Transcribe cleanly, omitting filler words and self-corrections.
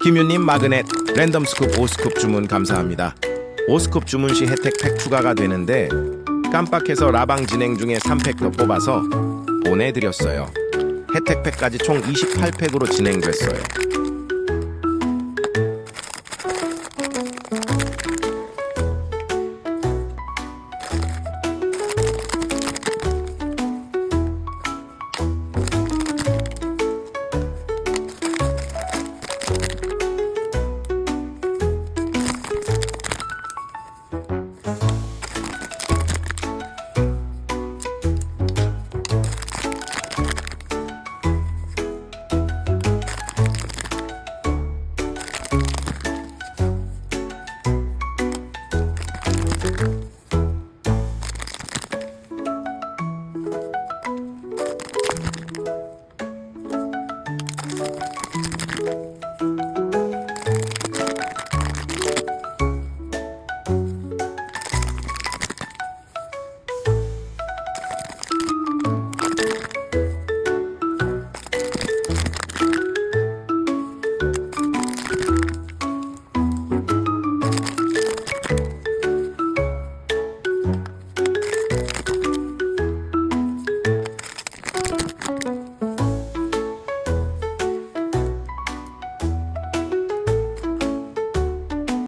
김유님 마그넷 랜덤 스쿱 5스쿱 주문 감사합니다. 5스쿱 주문 시 혜택팩 추가가 되는데 깜빡해서 라방 진행 중에 3팩 더 뽑아서 보내드렸어요. 혜택팩까지 총 28팩으로 진행됐어요.